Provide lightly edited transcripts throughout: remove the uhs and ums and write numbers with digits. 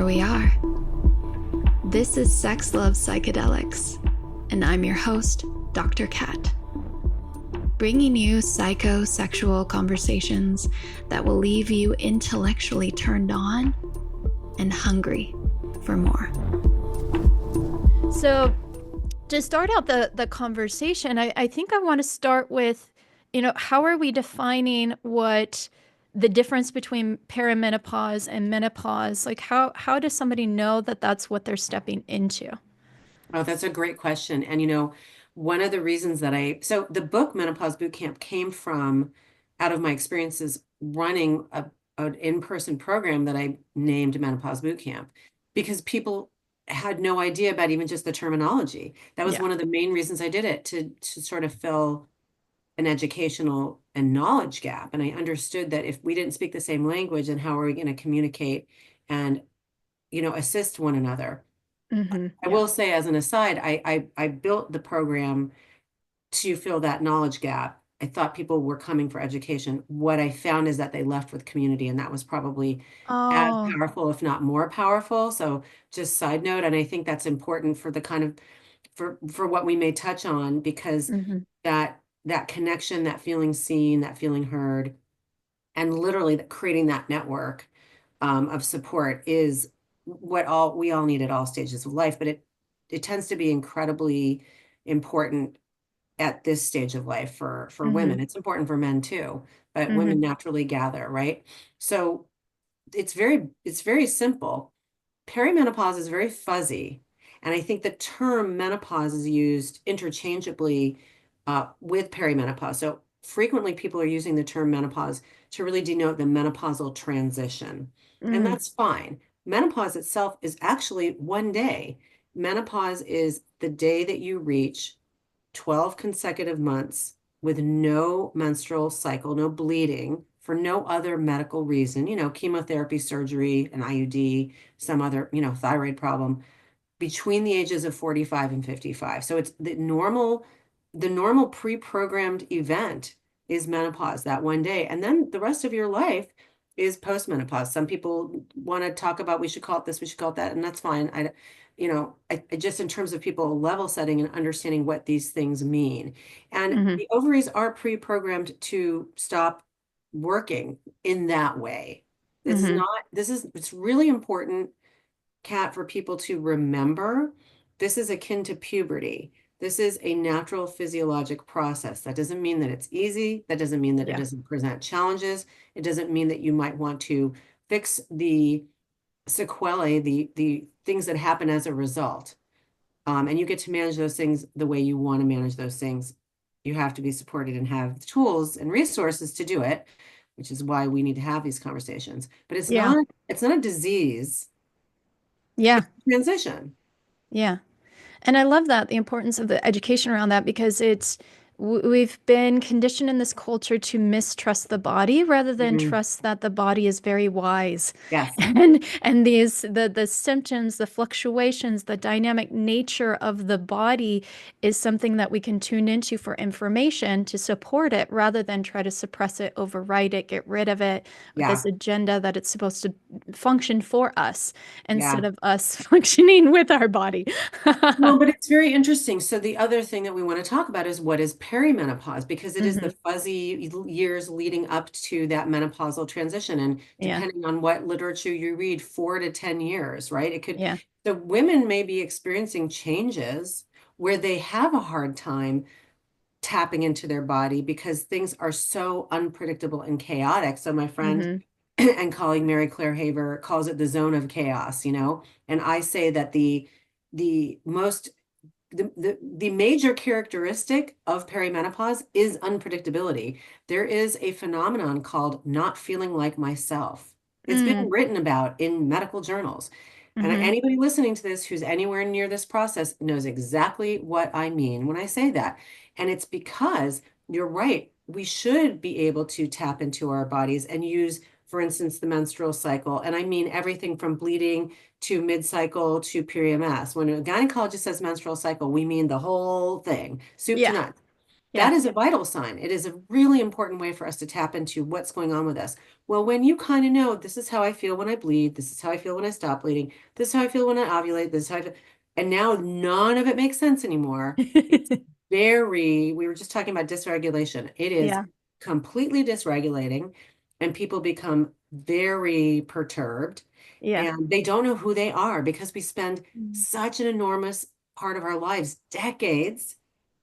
here we are. This is Sex Love Psychedelics, and I'm your host, Dr. Kat. Bringing you psychosexual conversations that will leave you intellectually turned on and hungry for more. So, to start out the conversation, I think I want to start with, how are we defining what the difference between perimenopause and menopause? Like, how does somebody know that that's what they're stepping into? Oh, that's a great question. And one of the reasons so the book Menopause Bootcamp came from out of my experiences running an in-person program that I named Menopause Bootcamp, because people had no idea about even just the terminology. That was Yeah. one of the main reasons I did it, to sort of fill an educational and knowledge gap. And I understood that if we didn't speak the same language, then how are we going to communicate and, assist one another? I Yeah. will say, as an aside, I built the program to fill that knowledge gap. I thought people were coming for education. What I found is that they left with community, and that was probably as Oh. powerful, if not more powerful. So just side note, and I think that's important for the kind of for what we may touch on, because Mm-hmm. that connection, that feeling seen, that feeling heard, and literally creating that network of support is what we all need at all stages of life. But it tends to be incredibly important at this stage of life for Mm-hmm. women. It's important for men too, but women Mm-hmm. naturally gather, right? So it's very simple. Perimenopause is very fuzzy, and I think the term menopause is used interchangeably with perimenopause. So frequently people are using the term menopause to really denote the menopausal transition, and Mm. that's fine. Menopause itself is actually one day. Menopause is the day that you reach 12 consecutive months with no menstrual cycle, no bleeding, for no other medical reason, chemotherapy, surgery, an IUD, some other, thyroid problem, between the ages of 45 and 55. So it's the normal pre-programmed event is menopause, that one day. And then the rest of your life is postmenopause. Some people want to talk about, we should call it this, we should call it that, and that's fine. I just, in terms of people level setting and understanding what these things mean. And Mm-hmm. the ovaries are pre-programmed to stop working in that way. Mm-hmm. It's really important, Kat, for people to remember. This is akin to puberty. This is a natural physiologic process. That doesn't mean that it's easy. That doesn't mean that it Yeah. doesn't present challenges. It doesn't mean that you might want to fix the sequelae, the things that happen as a result. And you get to manage those things the way you want to manage those things. You have to be supported and have the tools and resources to do it, which is why we need to have these conversations. But it's Yeah. not a disease. Yeah. It's a transition. Yeah. And I love that, the importance of the education around that, because we've been conditioned in this culture to mistrust the body rather than Mhm. trust that the body is very wise. Yes. And the symptoms, the fluctuations, the dynamic nature of the body is something that we can tune into for information to support it, rather than try to suppress it, override it, get rid of it with this Yeah. agenda that it's supposed to function for us instead Yeah. of us functioning with our body. No, but it's very interesting. So the other thing that we want to talk about is, what is perimenopause, because it is the Hmm. fuzzy years leading up to that menopausal transition. And Yeah. depending on what literature you read, 4 to 10 years, right? Yeah. So women may be experiencing changes where they have a hard time tapping into their body because things are so unpredictable and chaotic. So my friend Hmm. and colleague Mary Claire Haver calls it the zone of chaos, and I say that the most the major characteristic of perimenopause is unpredictability. There is a phenomenon called not feeling like myself. It's been Mm. written about in medical journals. And Hmm. anybody listening to this who's anywhere near this process knows exactly what I mean when I say that. And it's because you're right. We should be able to tap into our bodies and use, for instance, the menstrual cycle. And I mean everything from bleeding to mid-cycle to PMS. When a gynecologist says menstrual cycle, we mean the whole thing, soup to Yeah. nuts. That is a vital sign. It is a really important way for us to tap into what's going on with us. Well, when you kind of know, this is how I feel when I bleed, this is how I feel when I stop bleeding, this is how I feel when I ovulate, this is how I feel, and now none of it makes sense anymore. It's we were just talking about dysregulation. It is Yeah. completely dysregulating, and people become very perturbed, Yeah. and they don't know who they are because we spend such an enormous part of our lives, decades,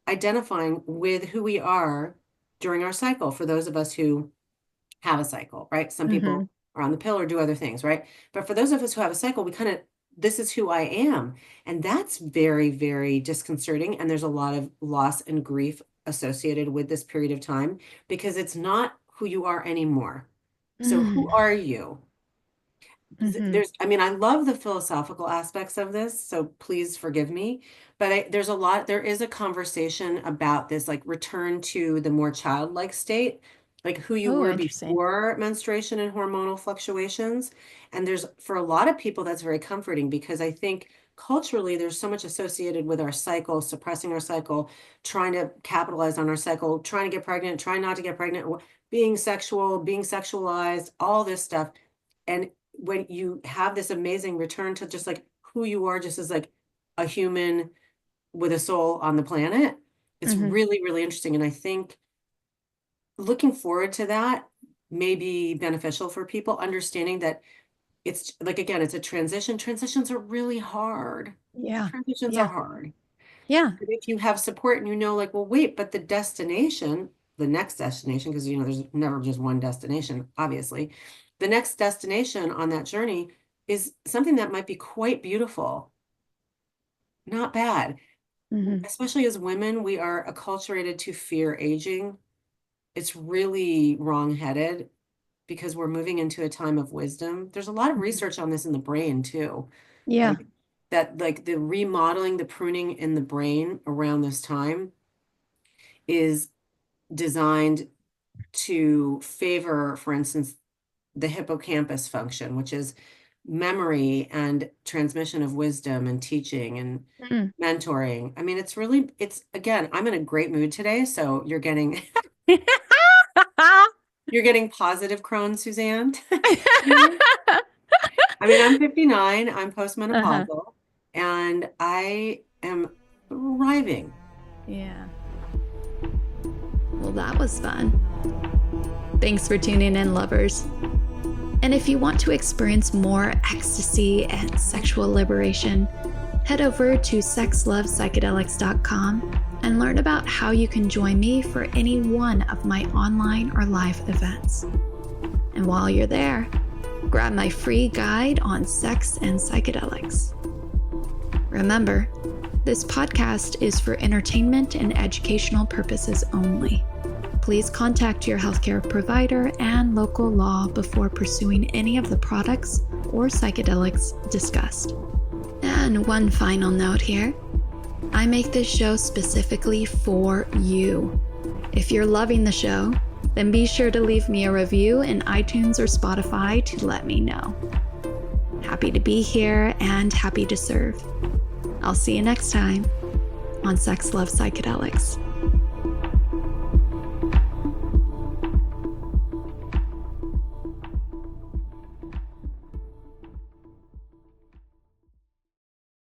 identifying with who we are during our cycle. For those of us who have a cycle, right? Some people are on the pill or do other things, right? But for those of us who have a cycle, we kind of, this is who I am. And that's very, very disconcerting. And there's a lot of loss and grief associated with this period of time because it's not who you are anymore. So who are you? I mean, I love the philosophical aspects of this, so please forgive me, but there is a conversation about this, like return to the more childlike state, like who you Oh, were interesting. before menstruation and hormonal fluctuations. And for a lot of people, that's very comforting because I think culturally there's so much associated with our cycle, suppressing our cycle, trying to capitalize on our cycle, trying to get pregnant, trying not to get pregnant, being sexual, being sexualized, all this stuff. And when you have this amazing return to just like who you are, just as like a human with a soul on the planet, it's really, really interesting. And I think looking forward to that may be beneficial for people, understanding that it's like, again, it's a transition. Transitions are really hard. Yeah. Transitions are Yeah. hard. Yeah. But if you have support and you know, like, well, wait, but the next destination, because, there's never just one destination, obviously. The next destination on that journey is something that might be quite beautiful. Not bad. Especially as women, we are acculturated to fear aging. It's really wrong-headed because we're moving into a time of wisdom. There's a lot of research on this in the brain too. Yeah. Like the remodeling, the pruning in the brain around this time is designed to favor, for instance, the hippocampus function, which is memory and transmission of wisdom and teaching and mentoring. I mean, again, I'm in a great mood today, so you're getting you're getting positive Crohn, Suzanne. I mean, I'm 59, I'm postmenopausal, and I am thriving. Yeah. Well, that was fun. Thanks for tuning in, lovers. And if you want to experience more ecstasy and sexual liberation, head over to sexlovepsychedelics.com and learn about how you can join me for any one of my online or live events. And while you're there, grab my free guide on sex and psychedelics. Remember, this podcast is for entertainment and educational purposes only. Please contact your healthcare provider and local law before pursuing any of the products or psychedelics discussed. And one final note here. I make this show specifically for you. If you're loving the show, then be sure to leave me a review in iTunes or Spotify to let me know. Happy to be here and happy to serve. I'll see you next time on Sex, Love, Psychedelics.